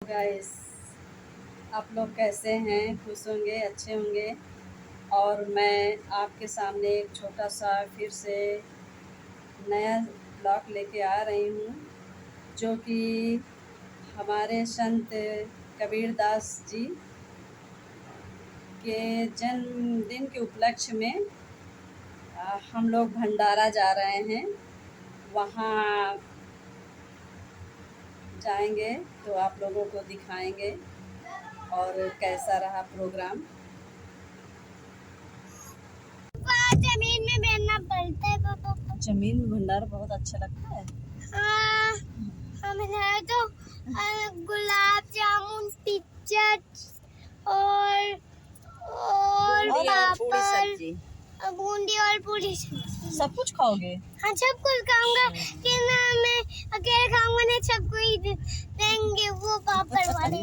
Guys, आप लोग कैसे हैं? खुश होंगे, अच्छे होंगे। और मैं आपके सामने एक छोटा सा फिर से नया ब्लॉग लेके आ रही हूँ, जो कि हमारे संत कबीरदास जी के जन्मदिन के उपलक्ष्य में हम लोग भंडारा जा रहे हैं। वहाँ जाएंगे तो आप लोगों को दिखाएंगे और कैसा रहा प्रोग्राम। जमीन में बैठना पड़ता है पापा को। जमीन में भंडारा बहुत अच्छा लगता है। हाँ, हमें तो गुलाब जामुन, पिज्जा और पूरी सब्जी, बूंदी और पूरी सब्जी सब कुछ खाओगे? हाँ, सब कुछ खाऊंगा। कि मैं अकेले खाऊंगा नहीं, सबको ही देंगे वो पापड़ वाले।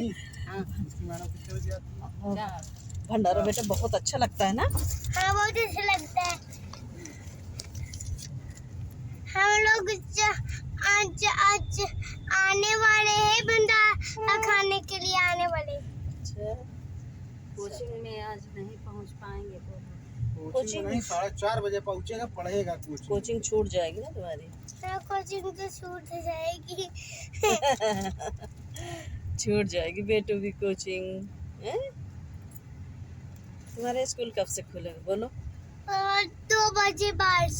भंडारा बेटा बहुत अच्छा लगता है ना? हाँ, बहुत अच्छा लगता है। हम लोग आज आज आने वाले हैं, भंडारा खाने के लिए आने वाले। अच्छा, कोचिंग में आज नहीं पहुंच पाएंगे तो कोचिंग नहीं 4:30 बजे पहुंचेगा, पढ़ेगा कोचिंग छूट जाएगी ना तुम्हारी। हाँ, कोचिंग तो छूट जाएगी। छूट जाएगी बेटू की कोचिंग। तुम्हारे स्कूल कब से खुलेगा बोलो? 2 बजे बस।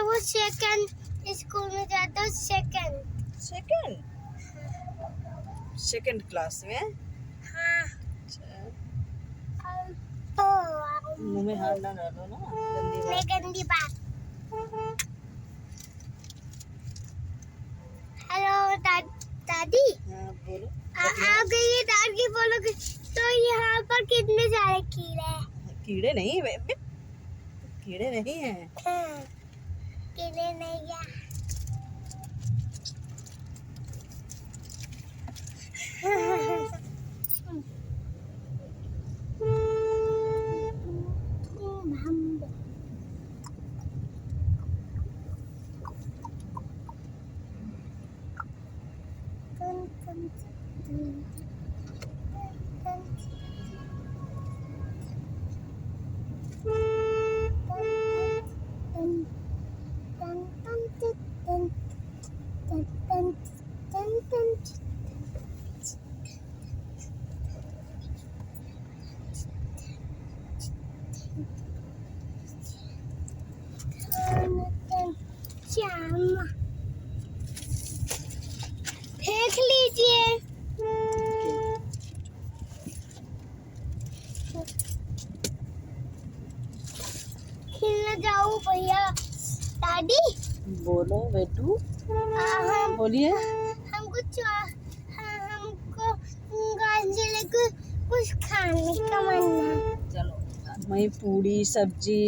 वो सेकंड स्कूल में जाता हूँ। सेकंड क्लास में। हाँ। अच्छा, तो मुंह में हाथ ना डालो ना, गंदी बात। गंदी बात। हेलो दादी। हाँ बोलो। आप गई दादी बोलोगे तो यहाँ पर कितने सारे कीड़े हैं? कीड़े नहीं कीड़े नहीं हैं। कीड़े नहीं है। फेंक लीजिए। खेलने जाओ भैया। दादी बोलो बेटू, बोलिए। हमको गाजर को कुछ खाने का मन है। चलो, वही पूरी सब्जी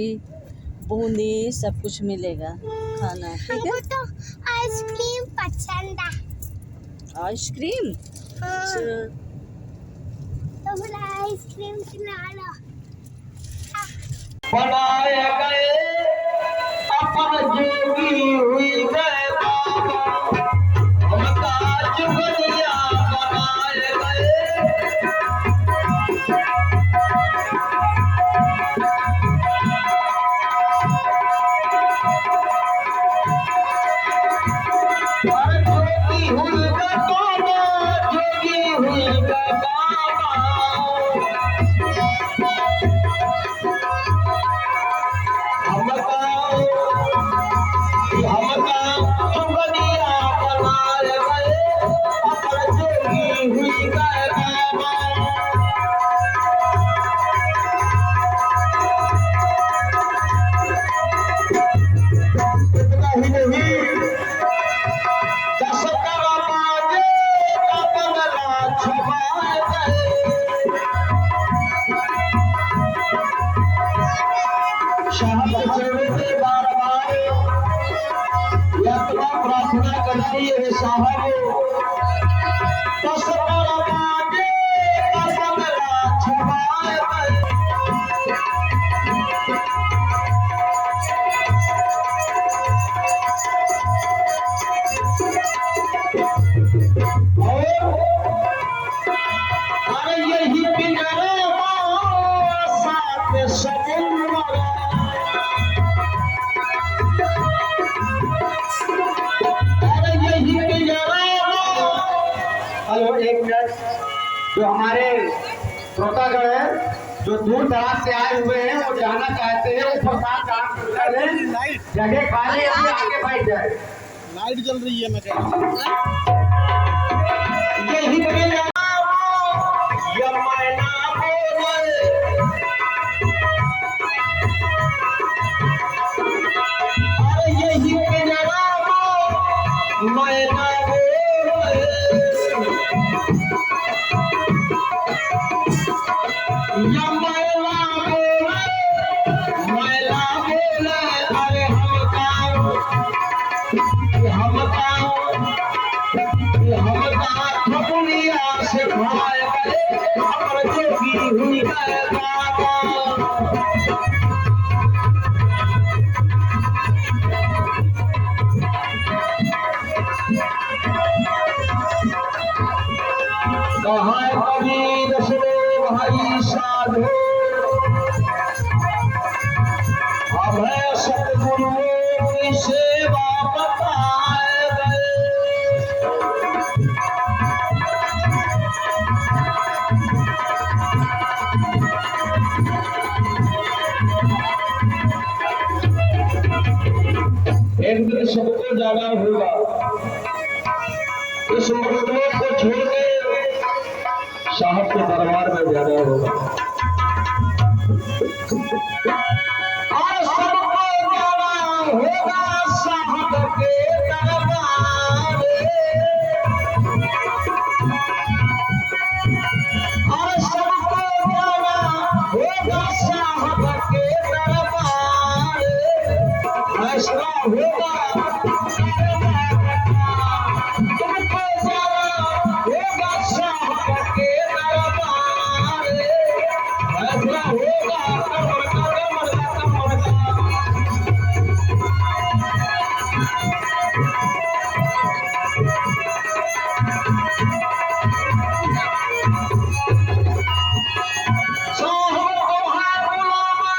बूंदी सब कुछ मिलेगा खाना, ठीक हमको है? तो आइसक्रीम पसंद है। आइसक्रीम? हाँ, अच्छा, तो मुझे आइसक्रीम खिला लो। बनाए गए अपन जोगी हुई गए बाबा, हम काज बलिया बनाए गए। जोगी हुई गए बाबा, जोगी हुई गए बाबा, हमका चुगलिया हेलो, एक मिनट। जो हमारे श्रोतागण है, जो दूर दराज से आए हुए हैं, वो जाना चाहते हैं, वो प्रसाद काम कर रहे हैं, जगह खाली है, अपने आगे बैठ जाए। लाइट जल रही है, मैं कह रहा हूँ। यही बगे या मैना बोले, अरे यही बगे मैना बोले, या मैना बोले, मैना बोले, अरे हम खपुनिया से भाई अमर जोगी हुई गए बाबा। कहाँ कबीर सुनो भाई साधु, हमें सतगुरुओं की सेवा बताए गए। एक दिन सबको जाना होगा, इस मजदूर को छोड़ के साहब के दरबार में जाना होगा। और सबको जाना होगा साहब के दरबार, और सबको जाना होगा साहब के दरबार। फैसला होगा तुमको जाना होगा साहब के दरबार। फैसला होगा कमर का कमर का। साहब को हाथ बुलावा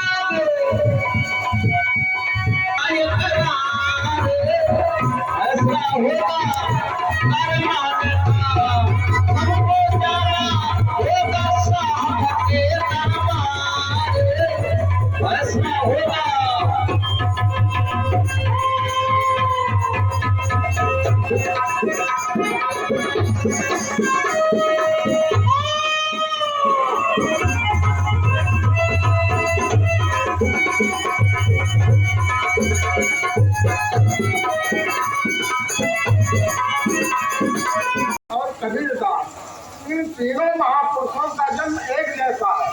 आए करार, फैसला होगा करमाने का। हमको जाना होगा साहब के दरबार। फैसला होगा और कबीरदास, इन तीनों महापुरुषों का जन्म एक जैसा है।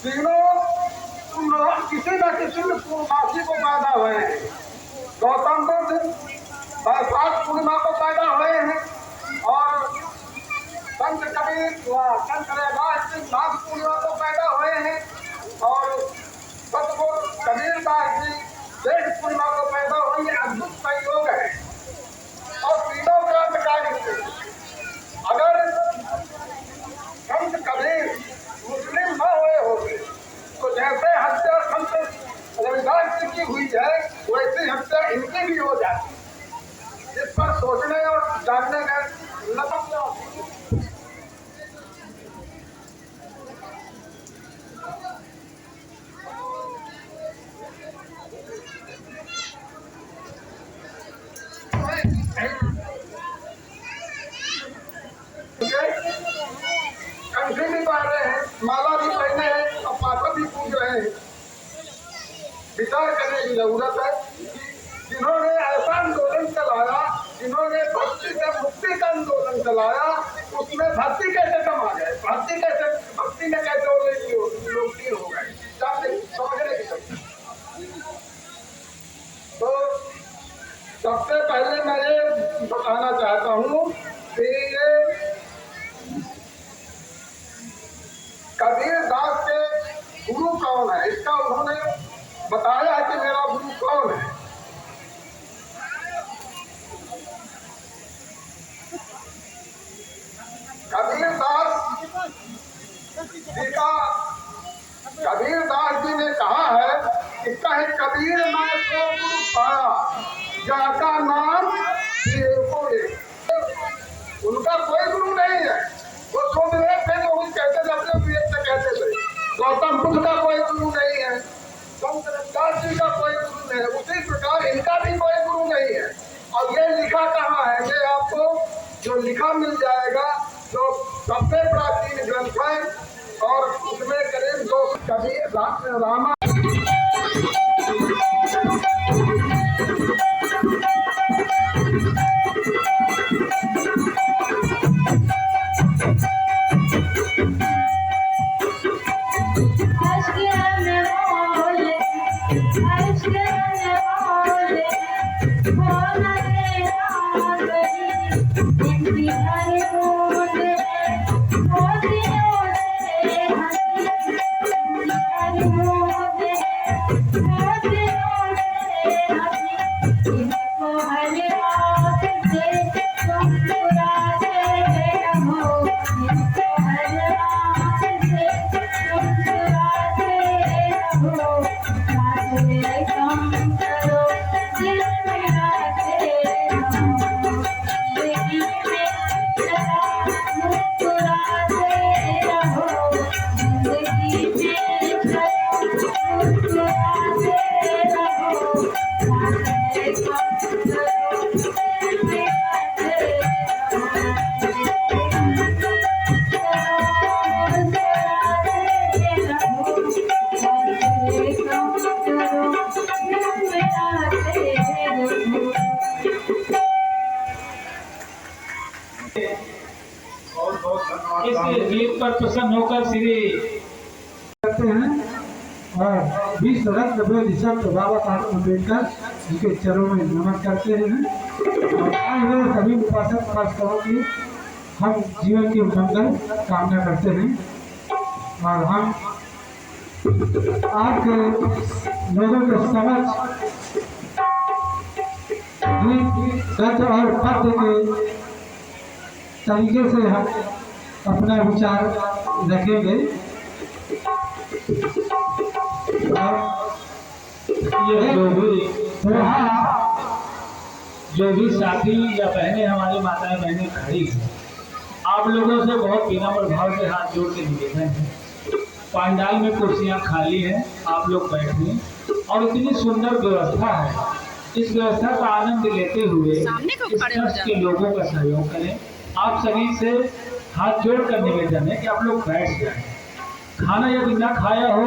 तीनों किसी न किसी पूर्णमासी को पैदा हुए हैं। गौतम बुद्ध बैसाख पूर्णिमा को पैदा हुए हैं, और संत कबीर संत रैदास जी माघ पूर्णिमा को पैदा हुए हैं, और सतगुरु कबीरदास जी जेठ पूर्णिमा को पैदा हुए। ये अद्भुत संयोग है, और तीनों क्रांतिकारी थे। अगर संत कबीर मुस्लिम न हुए होते तो जैसे हत्या संत रविदास जी की हुई है, वैसी हत्या इनकी भी हो जाती। इस पर सोचने और जानने का कंठी भी पा रहे हैं, माला भी पहने हैं, और पापा भी पूज रहे हैं। विचार करने की जरूरत है कि जिन्होंने ऐसा आंदोलन चलाया, जिन्होंने भक्ति से मुक्ति का आंदोलन चलाया, उसमें भक्ति कैसे कम आ गए, भक्ति में कैसे लोग तीन हो गए, समझने की जरूरत। तो सबसे पहले मैं ये बताना चाहता हूँ कि ये कबीरदास के गुरु कौन है, इसका उन्होंने बताया है कि मेरा गुरु कौन है। कबीरदास जी ने कहा है कि कहे कबीर मैं सो गुरु पाया, जाका नाम ये को। उनका कोई गुरु नहीं है, बुद्ध का कोई गुरु नहीं है, संत रविदास जी का कोई गुरु नहीं है, उसी प्रकार इनका भी कोई गुरु नहीं है। और ये लिखा कहाँ है? ये आपको जो लिखा मिल जाएगा, जो सबसे प्राचीन ग्रंथ है और उसमें करीब 2 कवि रामा इस गीत पर प्रसन्न होकर श्री करते हैं और विश्व रत्न बोधिसत्व बाबा साहब अम्बेडकर उनके चरणों में नमन करते हैं और आए हुए सभी उपासक उपासकों की हम जीवन की मंगल कामना करते हैं। और हम आज के लोगों के समझ गद्य और पद्य के तरीके से हम अपना विचार रखेंगे। ये जो भी साथी या बहनें हमारी माताएं बहनें खड़ी हैं, आप लोगों से बहुत विनम्र भाव से हाथ जोड़ के निवेदन है। पंडाल में कुर्सियां खाली हैं, आप लोग बैठे और इतनी सुंदर व्यवस्था है, इस व्यवस्था का आनंद लेते हुए इस ट्रस्ट के लोगों का सहयोग करें। आप सभी से हाथ जोड़ कर निवेदन है कि आप लोग बैठ जाएं। खाना यदि ना खाया हो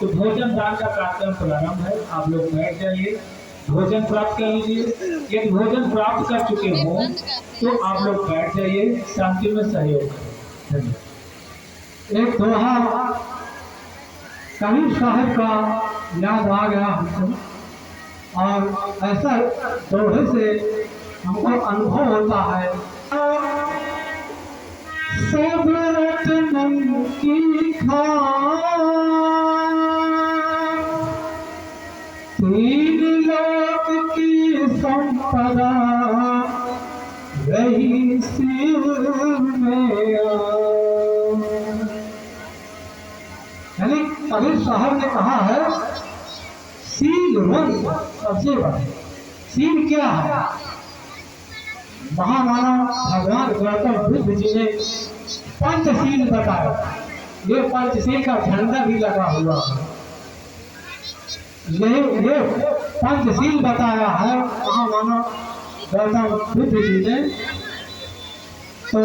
तो भोजन दान का कार्यक्रम प्रारंभ है, आप लोग बैठ जाइए, भोजन प्राप्त कर लीजिए। यदि भोजन प्राप्त कर चुके हो तो आप लोग बैठ जाइए, शांति में सहयोग करें। धन्यवाद। एक दोहा कबीर साहब का याद आ गया हमको और ऐसा दोहे से हमको अनुभव होता है। सब रत्नों की खान, तीन लोक की संपदा रही सिर में। यानी कबीर साहब ने कहा है सील वंश सबसे बड़ा। सील क्या है? महामानव भगवान गौतम बुद्ध जी ने पंचशील बताया। ये पंचशील का झंडा भी लगा हुआ है। ये पंचशील बताया है महामानव गौतम बुद्ध जी ने। तो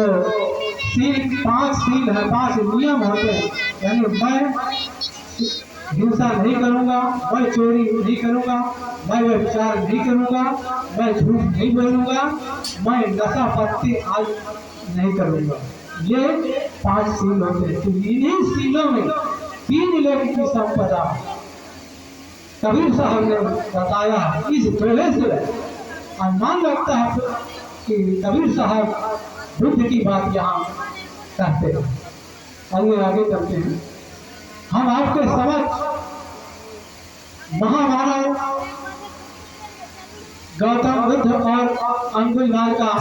सील 5 सील है, 5 नियम होते हैं। यानी मैं हिंसा नहीं करूंगा, मैं चोरी नहीं करूंगा, मैं व्यभिचार नहीं करूंगा, मैं झूठ नहीं बोलूंगा, मैं नशा पत्ती आज नहीं करूंगा। ये 5 सील होते हैं। तो इन्हीं सीलों में 3 लोक की संपदा कबीर साहब ने बताया। इस दोहे से अनुमान लगता है कि कबीर साहब बुद्ध की बात यहाँ कहते हैं। आइए आगे चलते हैं। हम आपके समक्ष महामानव गौतम बुद्ध और अंगुलीमाल का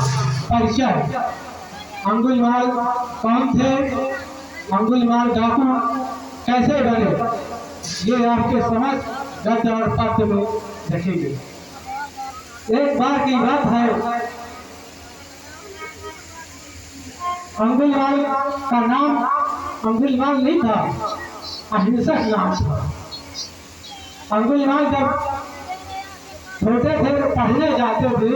परिचय। अंगुलीमाल कौन थे? अंगुलीमाल डाकू कैसे बने? ये आपके समक्ष गद्य और पद्य में देखेंगे। एक बार की बात है, अंगुलीमाल का नाम अंगुलीमाल नहीं था, अहिंसक नाम था। अंगुलीमाल जब छोटे थे पढ़ने जाते थे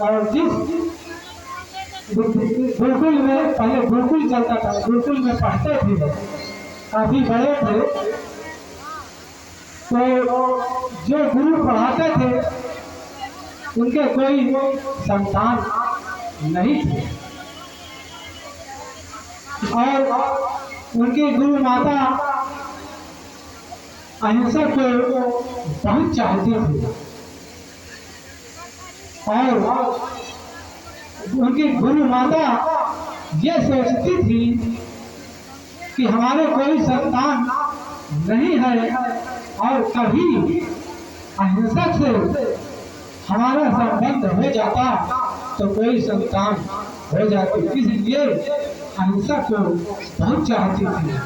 और जिस गुरुकुल में पहले गुरुकुल चलता था, गुरुकुल में पढ़ते थे, काफी बड़े थे, तो जो गुरु पढ़ाते थे उनके कोई संतान नहीं थे और उनकी गुरु माता अहिंसा को बहुत चाहती थी और उनकी गुरु माता ये सोचती थी कि हमारे कोई संतान नहीं है और कभी अहिंसक से हमारा संबंध हो जाता तो कोई संतान हो जाती, इसलिए अहिंसा को बहुत चाहती थी।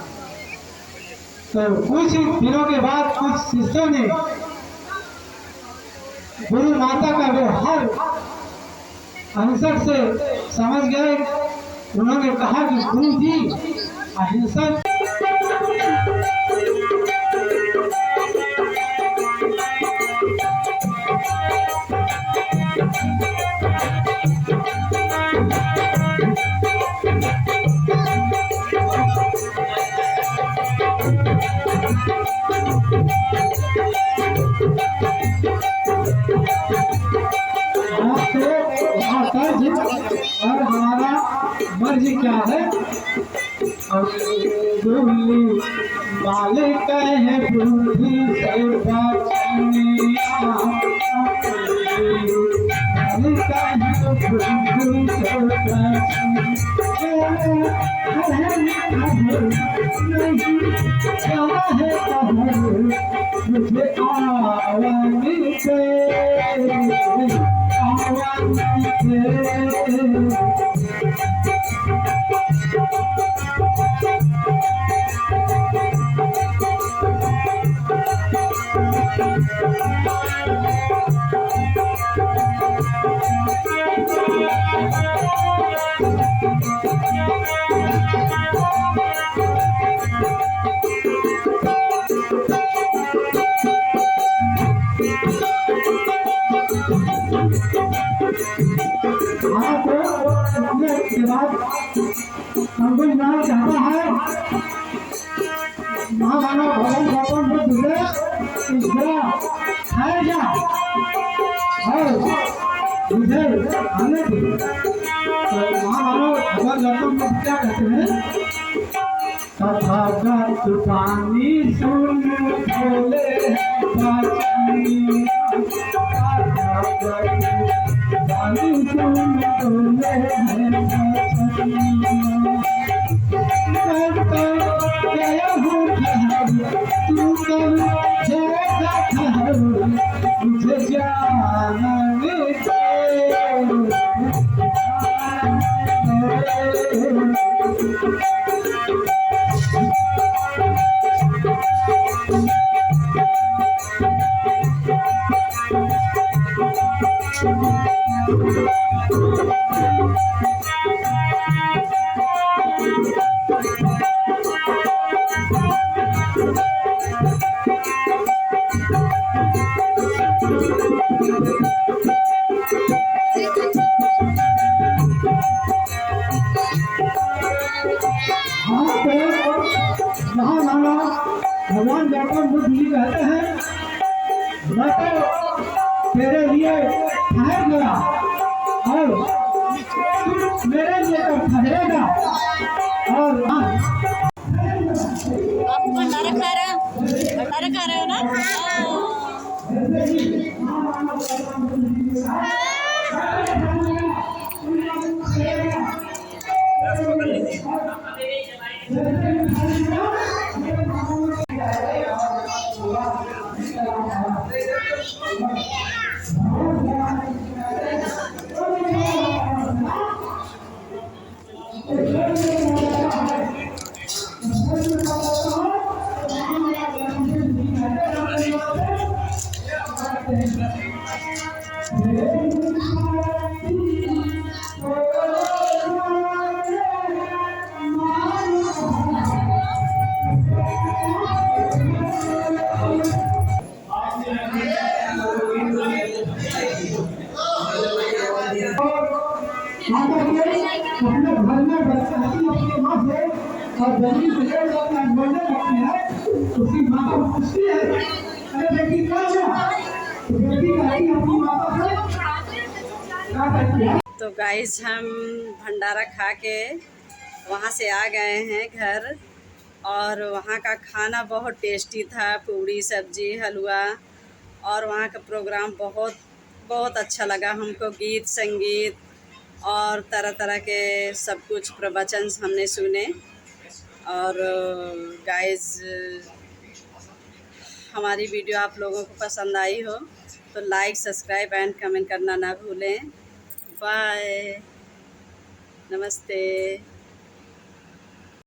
तो कुछ दिनों के बाद कुछ शिष्यों ने गुरु माता का व्यवहार अहिंसक से समझ गए। उन्होंने कहा कि गुरु जी अहिंसक और हमारा मर्ज क्या है और बुद्धि मालिक है बुद्धि मुझे अंगुलीमाल कहता है महामानव भगवान गौतम बुद्ध से है क्या और मुझे आने दे। तो महामानव भगवान गौतम बुद्ध क्या कहते हैं, तथागत पानी सुन बोले पानी सुन बोले मुझे जानने भगवान गौतम बुद्ध जी कहते हैं मैं तो तेरे लिए ठहर गया और तू मेरे लिए तो ठहरेगा। और आप भंडारा खा रहे हो, भंडारा खा रहे हो ना? अपने घर में बच्चाती अपनी माँ से और जल्दी से लेकर अपना बोलने लगते हैं, उसकी माँ को पूछती है, अरे बेटी क्या हुआ? तो बेटी कहती अपनी माता से क्या कहती है? तो गाइस हम भंडारा खा के वहाँ से आ गए हैं घर, और वहाँ का खाना बहुत टेस्टी था, पूड़ी सब्जी हलवा, और वहाँ का प्रोग्राम बहुत बहुत अच्छा लगा हमको। गीत संगीत और तरह तरह के सब कुछ प्रवचन हमने सुने। और गाइस हमारी वीडियो आप लोगों को पसंद आई हो तो लाइक सब्सक्राइब एंड कमेंट करना ना भूलें। बाय, नमस्ते।